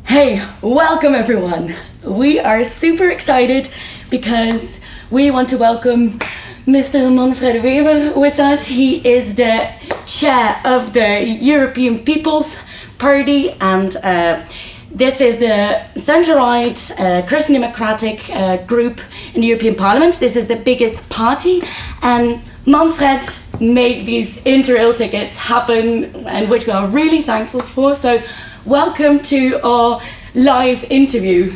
Hey, welcome everyone. We are super excited because we want to welcome Mr. Manfred Weber with us. He is the chair of the European People's Party, and this is the centre-right Christian Democratic group in the European Parliament. This is the biggest party, and Manfred made these Interrail tickets happen, and which we are really thankful for. So welcome to our live interview.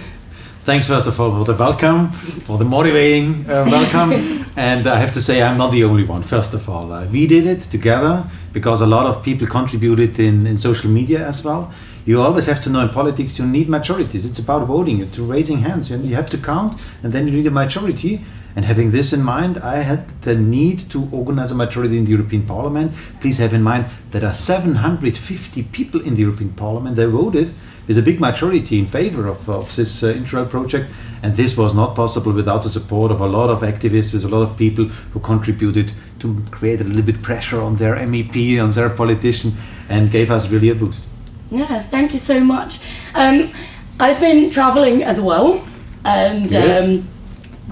Thanks first of all for the welcome, for the motivating welcome. And I have to say I'm not the only one, first of all. We did it together because a lot of people contributed in social media as well. You always have to know in politics you need majorities. It's about voting, it's raising hands. You have to count and then you need a majority. And having this in mind, I had the need to organize a majority in the European Parliament. Please have in mind there are 750 people in the European Parliament. They voted with a big majority in favor of this Interrail project. And this was not possible without the support of a lot of activists, with a lot of people who contributed to create a little bit pressure on their MEP, on their politician, and gave us really a boost. Yeah, thank you so much. I've been traveling as well, and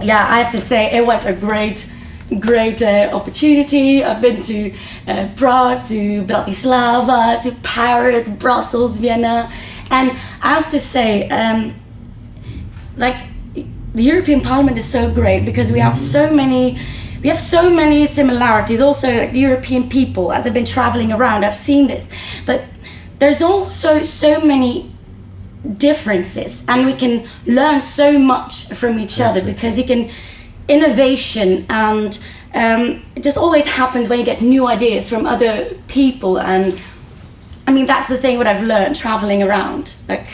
yeah, I have to say it was a great opportunity. I've been to Prague, to Bratislava, to Paris, Brussels, Vienna, and I have to say, like, the European Parliament is so great because we have so many similarities. Also, like, the European people, as I've been traveling around, I've seen this, but there's also so many differences, and we can learn so much from each other because innovation and it just always happens when you get new ideas from other people. And I mean, that's the thing what I've learned traveling around, like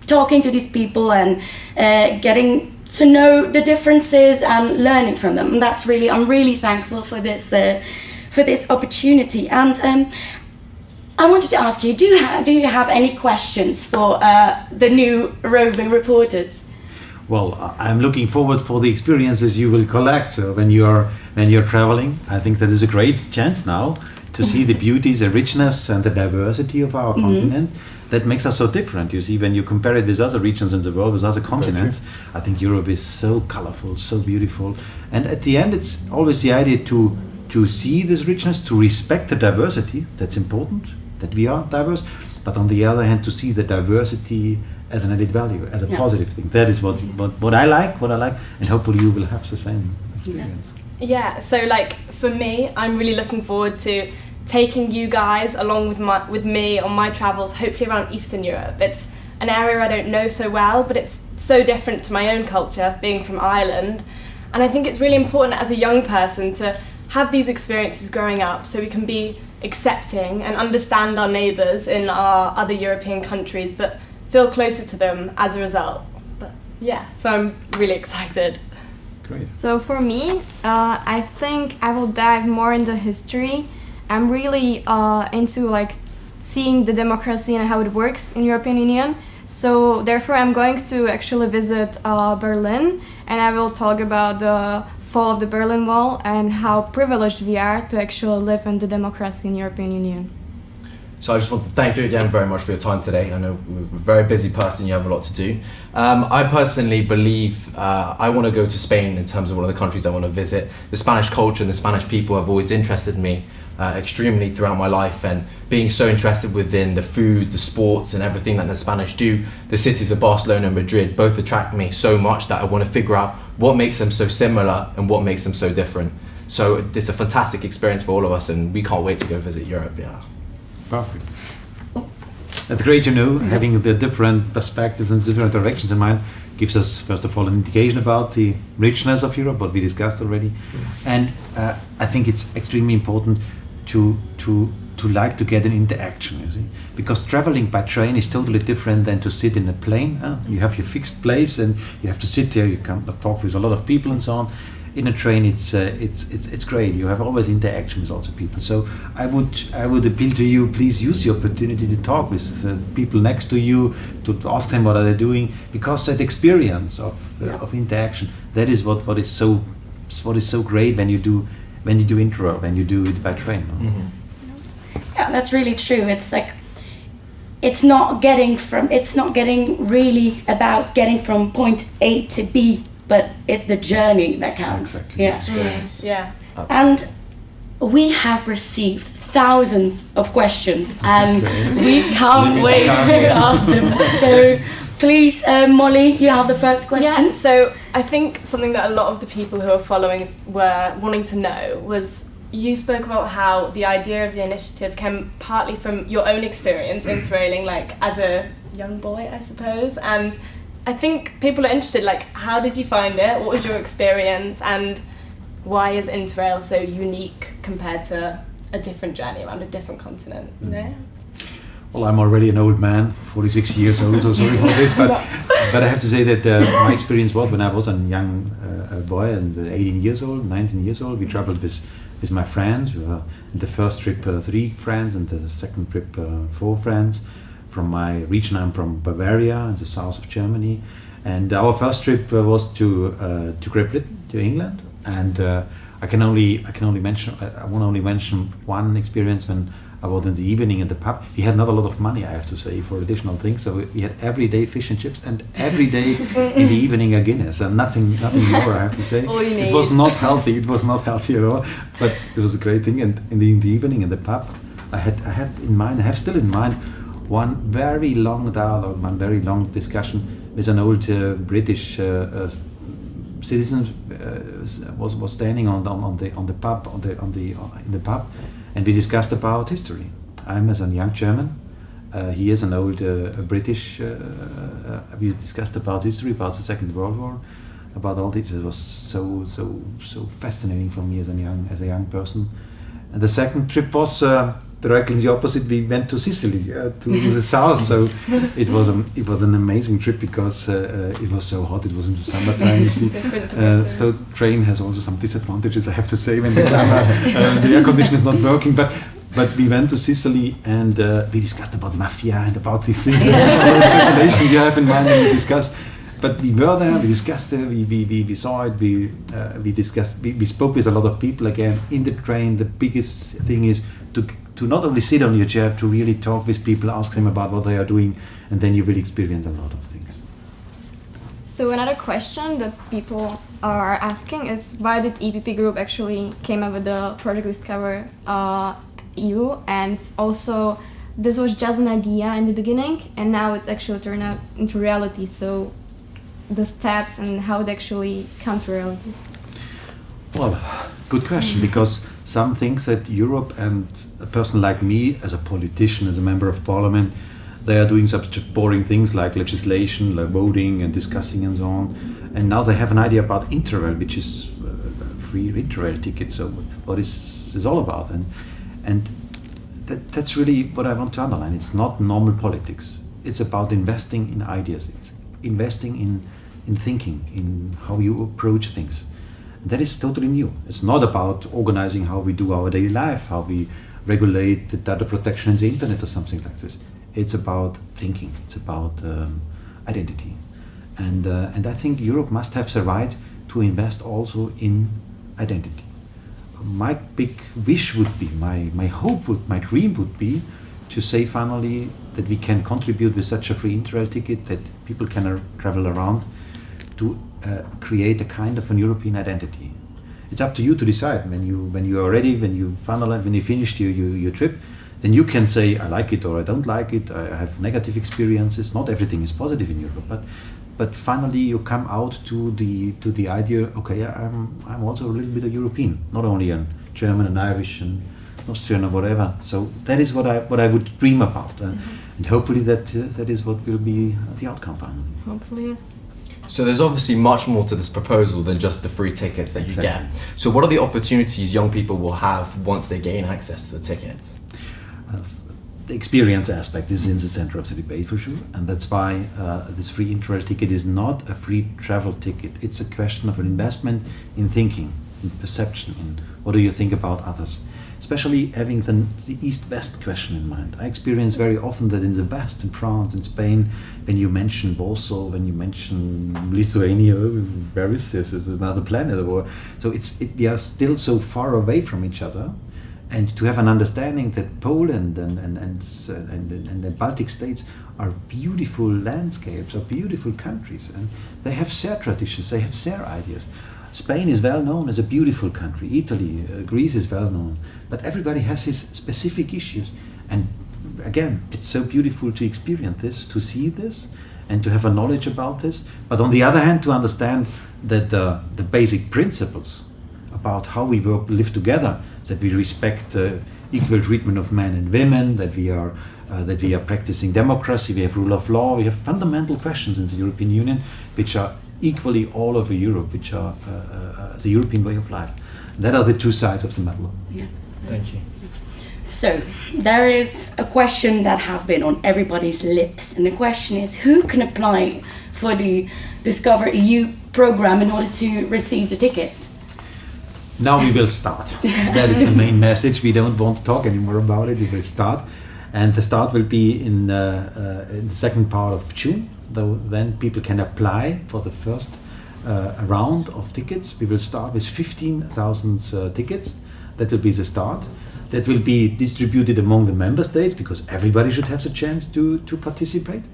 talking to these people and getting to know the differences and learning from them. And I'm really thankful for this opportunity. And I wanted to ask you, do you have any questions for the new Roving Reporters? Well, I'm looking forward for the experiences you will collect when you're traveling. I think that is a great chance now to see the beauty, the richness and the diversity of our continent. That makes us so different. You see, when you compare it with other regions in the world, with other continents, I think Europe is so colorful, so beautiful. And at the end, it's always the idea to see this richness, to respect the diversity. That's important, that we are diverse, but on the other hand, to see the diversity as an added value, as a positive thing. That is what I like, and hopefully you will have the same experience. Yeah, so like for me, I'm really looking forward to taking you guys along with me on my travels, hopefully around Eastern Europe. It's an area I don't know so well, but it's so different to my own culture, being from Ireland. And I think it's really important as a young person to have these experiences growing up so we can be accepting and understand our neighbours in our other European countries, but feel closer to them as a result. But yeah, so I'm really excited. Great. So for me, I think I will dive more into history. I'm really into like seeing the democracy and how it works in European Union. So therefore I'm going to actually visit Berlin, and I will talk about the fall of the Berlin Wall and how privileged we are to actually live in the democracy in European Union. So I just want to thank you again very much for your time today. I know you're a very busy person, you have a lot to do. I personally believe I want to go to Spain in terms of one of the countries I want to visit. The Spanish culture and the Spanish people have always interested me extremely throughout my life, and being so interested within the food, the sports and everything that the Spanish do. The cities of Barcelona and Madrid both attract me so much that I want to figure out what makes them so similar and what makes them so different. So it's a fantastic experience for all of us, and we can't wait to go visit Europe. Yeah. Perfect. That's great to know. Having the different perspectives and different directions in mind gives us, first of all, an indication about the richness of Europe, what we discussed already. And I think it's extremely important to like to get an interaction, you see, because traveling by train is totally different than to sit in a plane. You have your fixed place and you have to sit there. You can talk with a lot of people and so on. In a train, it's great. You have always interaction with lots of people. So I would appeal to you. Please use the opportunity to talk with people next to you, to ask them what are they doing, because that experience of interaction, that is what is so great when you do Interrail, when you do it by train. Yeah, that's really true. It's like it's not getting really about getting from point A to B, but it's the journey that counts. Exactly. Yeah. Experience. Yeah. And we have received thousands of questions, and we can't wait to ask them. So please, Molly, you have the first question. Yeah, so I think something that a lot of the people who are following were wanting to know was, you spoke about how the idea of the initiative came partly from your own experience interrailing, like as a young boy, I suppose, and I think people are interested, like, how did you find it? What was your experience? And why is Interrail so unique compared to a different journey around a different continent, you know? Well, I'm already an old man, 46 years old, so sorry for this, but I have to say that my experience was when I was a young boy and 18 years old, 19 years old. We traveled with my friends. We were in the first trip 3 friends, and the second trip 4 friends. From my region, I'm from Bavaria, in the south of Germany, and our first trip was to Great Britain, to England, and I can only mention, I want to only mention one experience when I was in the evening in the pub. We had not a lot of money, I have to say, for additional things, so we had every day fish and chips, and every day in the evening a Guinness, and nothing more, I have to say. All you need. It was not healthy. It was not healthy at all, but it was a great thing. And in the evening in the pub, I have still in mind one very long dialogue, one very long discussion with an old British citizen was standing in the pub, and we discussed about history. I'm as a young German, he is an old British. We discussed about history, about the Second World War, about all this. It was so fascinating for me as a young person. And the second trip was directly the opposite. We went to Sicily, to the south. So it was an amazing trip because it was so hot. It was in the summertime. You see, the train has also some disadvantages, I have to say, when the air conditioner is not working. But we went to Sicily, and we discussed about mafia and about these things, all the regulations you have in mind when you discuss. But we were there, we discussed it, we saw it, we discussed, we spoke with a lot of people again in the train. The biggest thing is to not only sit on your chair, to really talk with people, ask them about what they are doing, and then you will experience a lot of things. So another question that people are asking is, why did EPP Group actually came up with the project DiscoverEU, and also this was just an idea in the beginning, and now it's actually turned out into reality. So the steps and how it actually come to reality? Well, good question, because some things that Europe and a person like me, as a politician, as a member of parliament, they are doing such boring things like legislation, like voting and discussing and so on. And now they have an idea about Interrail, which is a free Interrail ticket. So what is all about? And that's really what I want to underline. It's not normal politics. It's about investing in ideas. It's investing in thinking, in how you approach things. That is totally new. It's not about organizing how we do our daily life, how we regulate the data protection in the internet or something like this. It's about thinking. It's about identity. And I think Europe must have the right to invest also in identity. My big wish would be, my hope would, my dream would be to say finally that we can contribute with such a free Interrail ticket that people can travel around to create a kind of an European identity. It's up to you to decide. When you are ready, when you finished your trip, then you can say, I like it or I don't like it. I have negative experiences. Not everything is positive in Europe, but finally you come out to the idea. Okay, I'm also a little bit of European, not only a German and Irish and Austrian or whatever. So that is what I would dream about, and hopefully that is what will be the outcome finally. Hopefully, yes. So there's obviously much more to this proposal than just the free tickets that you get. So what are the opportunities young people will have once they gain access to the tickets? The experience aspect is in the center of the debate for sure, and that's why this free Interrail ticket is not a free travel ticket. It's a question of an investment in thinking, in perception, in what do you think about others. Especially having the East-West question in mind. I experience very often that in the West, in France, in Spain, when you mention Warsaw, when you mention Lithuania, where is this? This is another planet. So we are still so far away from each other, and to have an understanding that Poland and the Baltic states are beautiful landscapes, are beautiful countries, and they have their traditions, they have their ideas. Spain is well known as a beautiful country. Italy, Greece is well known, but everybody has his specific issues. And again, it's so beautiful to experience this, to see this, and to have a knowledge about this. But on the other hand, to understand that the basic principles about how we live together, that we respect equal treatment of men and women, that we are practicing democracy, we have rule of law, we have fundamental questions in the European Union which are equally all over Europe, which are the European way of life. That are the two sides of the medal. Yeah. Thank you. So, there is a question that has been on everybody's lips, and the question is, who can apply for the DiscoverEU program in order to receive the ticket? Now we will start. That is the main message. We don't want to talk anymore about it. We will start. And the start will be in the second part of June. Then people can apply for the first round of tickets. We will start with 15,000 tickets. That will be the start. That will be distributed among the member states, because everybody should have the chance to participate.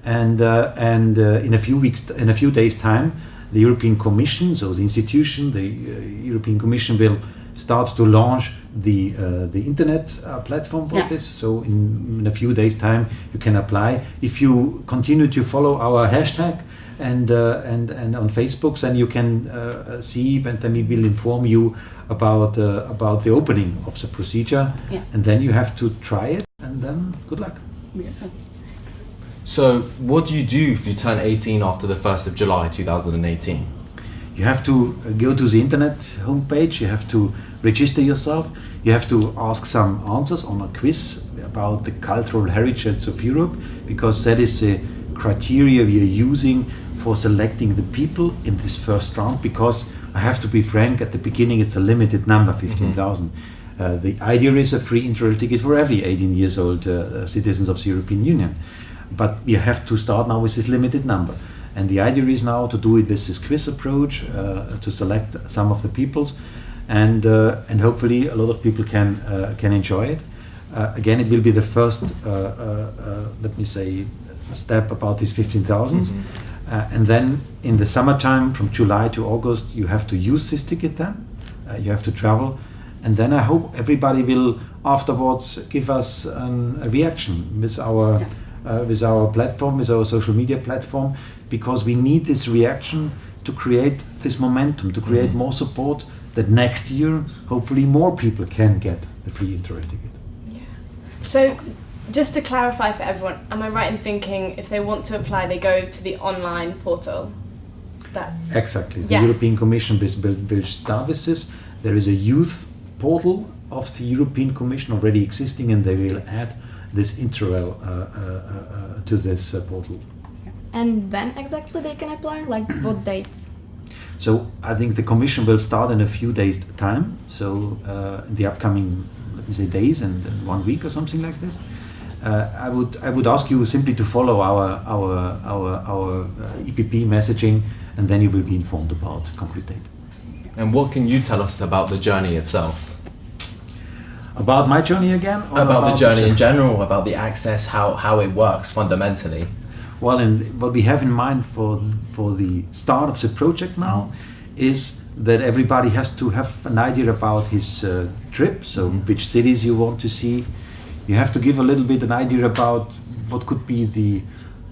And in a few days' time, the European Commission, so the institution, the European Commission will start to launch the internet platform for this. So in a few days' time, you can apply. If you continue to follow our hashtag and on Facebook, then you can see, and then we will inform you about the opening of the procedure. Yeah. And then you have to try it, and then good luck. Yeah. So, what do you do if you turn 18 after the 1st of July 2018? You have to go to the internet homepage, you have to register yourself, you have to ask some answers on a quiz about the cultural heritage of Europe, because that is the criteria we are using for selecting the people in this first round, because I have to be frank, at the beginning it's a limited number, 15,000. The idea is a free Interrail ticket for every 18 years old citizens of the European Union. But we have to start now with this limited number. And the idea is now to do it with this quiz approach, to select some of the peoples, and hopefully a lot of people can enjoy it. Again, it will be the first, let me say, step about these 15,000. And then in the summertime, from July to August, you have to use this ticket then. You have to travel. And then I hope everybody will afterwards give us a reaction with our platform, with our social media platform, because we need this reaction to create this momentum, to create more support, that next year hopefully more people can get the free Interrail ticket. Yeah. So, just to clarify for everyone, am I right in thinking if they want to apply, they go to the online portal? That's Exactly. The European Commission will start with this. There is a youth portal of the European Commission already existing, and they will add this Interrail to this portal. And when exactly they can apply? Like what dates? So I think the Commission will start in a few days' time. So in the upcoming, let me say, days and 1 week or something like this. I would ask you simply to follow our EPP messaging, and then you will be informed about concrete date. And what can you tell us about the journey itself? About my journey again? Or About the journey in general, about the access, how it works fundamentally. Well, and what we have in mind for the start of the project now is that everybody has to have an idea about his trip, so which cities you want to see. You have to give a little bit an idea about what could be the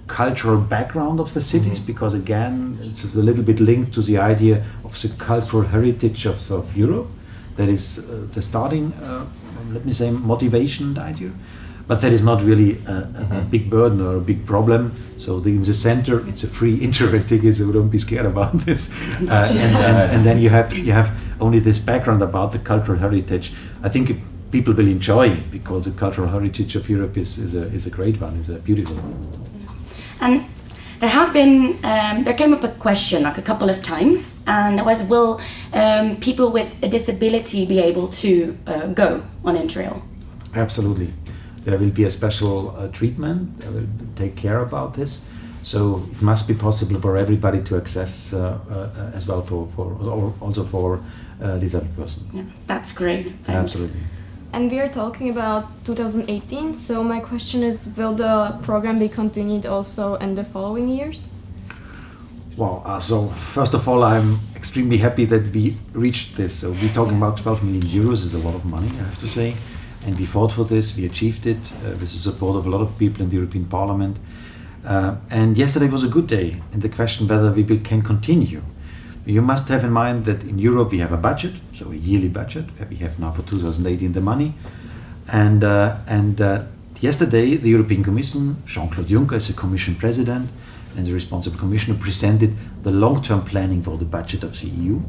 cultural background of the cities, because again, it's a little bit linked to the idea of the cultural heritage of Europe. That is the starting, let me say, motivation and idea. But that is not really a big burden or a big problem. So in the center, it's a free Interrail ticket, so don't be scared about this. And then you have only this background about the cultural heritage. I think people will enjoy it, because the cultural heritage of Europe is a great one, is a beautiful one. And there has been, there came up a question like a couple of times, and that was, will people with a disability be able to go on Interrail? Absolutely. There will be a special treatment that will take care about this. So it must be possible for everybody to access as well, also for disabled persons. Yeah, that's great. Thanks. Absolutely. And we are talking about 2018, so my question is, will the program be continued also in the following years? Well, so first of all, I'm extremely happy that we reached this. So we're talking about 12 million euros is a lot of money, I have to say. And we fought for this, we achieved it with the support of a lot of people in the European Parliament. And yesterday was a good day in the question whether we can continue. You must have in mind that in Europe we have a budget, so a yearly budget, where we have now for 2018 the money. And yesterday the European Commission, Jean-Claude Juncker as the Commission President and the responsible Commissioner, presented the long-term planning for the budget of the EU.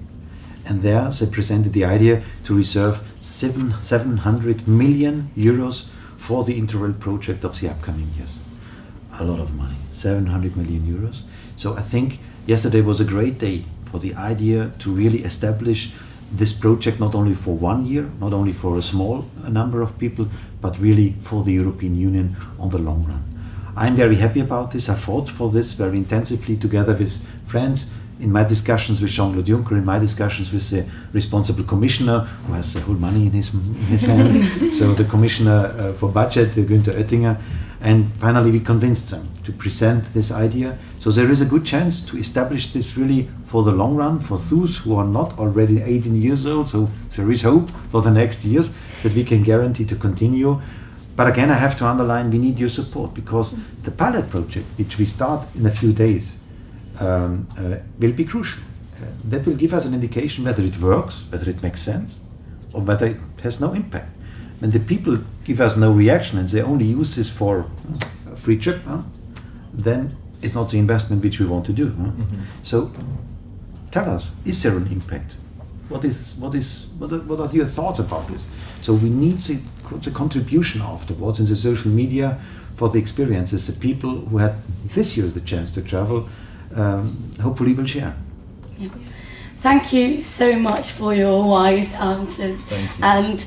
And there they presented the idea to reserve 700 million euros for the Interrail project of the upcoming years. A lot of money, 700 million euros. So I think yesterday was a great day for the idea to really establish this project not only for 1 year, not only for a small number of people, but really for the European Union on the long run. I'm very happy about this. I fought for this very intensively together with friends in my discussions with Jean-Claude Juncker, in my discussions with the responsible commissioner who has the whole money in his hand, so the commissioner for budget, Günther Oettinger, and finally we convinced them to present this idea. So there is a good chance to establish this really for the long run, for those who are not already 18 years old, so there is hope for the next years that we can guarantee to continue. But again, I have to underline, we need your support, because the pilot project, which we start in a few days, will be crucial. That will give us an indication whether it works, whether it makes sense, or whether it has no impact. When the people give us no reaction and they only use this for a free trip, then it's not the investment which we want to do. Mm-hmm. So tell us, is there an impact? What are your thoughts about this? So we need the contribution afterwards in the social media for the experiences. The people who had this year the chance to travel hopefully will share. Yeah. Thank you so much for your wise answers. Thank you. And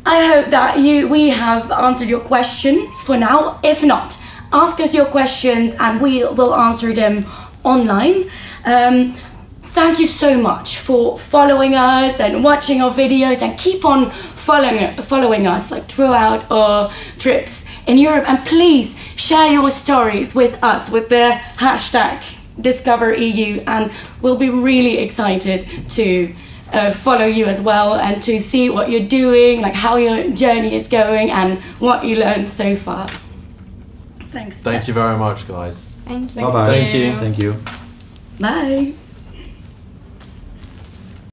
I hope that we have answered your questions for now. If not, ask us your questions and we will answer them online. Thank you so much for following us and watching our videos, and keep on following us like throughout our trips in Europe. And please share your stories with us with the hashtag DiscoverEU, and we'll be really excited to follow you as well and to see what you're doing, like how your journey is going and what you learned so far. Thanks. Thank you very much, guys. Thank you. Bye-bye. Thank you. Thank you. Bye.